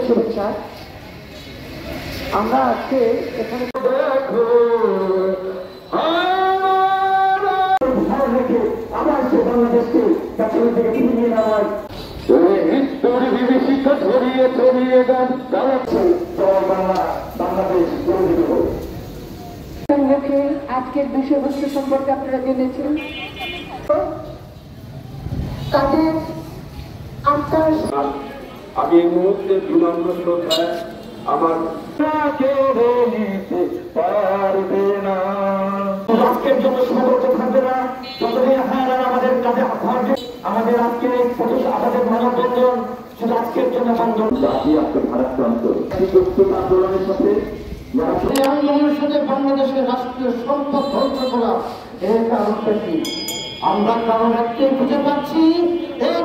শুভেচ্ছা। আমরা আজকে এখানে আবার সে বাংলাদেশকে পেছনের দিকে ফিরিয়ে নেওয়ার বিভীষিকা ছড়িয়ে ছড়িয়ে গান গাওয়াচ্ছে জয় বাংলা, বাংলাদেশ গর্বিত হোক। আজকের বিষয়বস্তু সম্পর্কে আপনারা জেনেছেন। তাদের আত্মার আমি এই মুহূর্তে বিনম্র শ্রদ্ধা আমার পারবে না, আজকের জন্য সীমাবদ্ধ থাকবে না। যতদিন হায়ার আমাদের কাজে আমাদের আজকের এই আমাদের মানববন্ধন শুধু আজকের জন্য বন্ধন জাতি আজকে ভারতপ্রান্ত আন্দোলনের সাথে আন্দোলনের সাথে বাংলাদেশের রাষ্ট্রীয় সম্পদ ধ্বংস করা এর কারণটা কি? আমরা কারণ একটাই খুঁজে পাচ্ছি, এই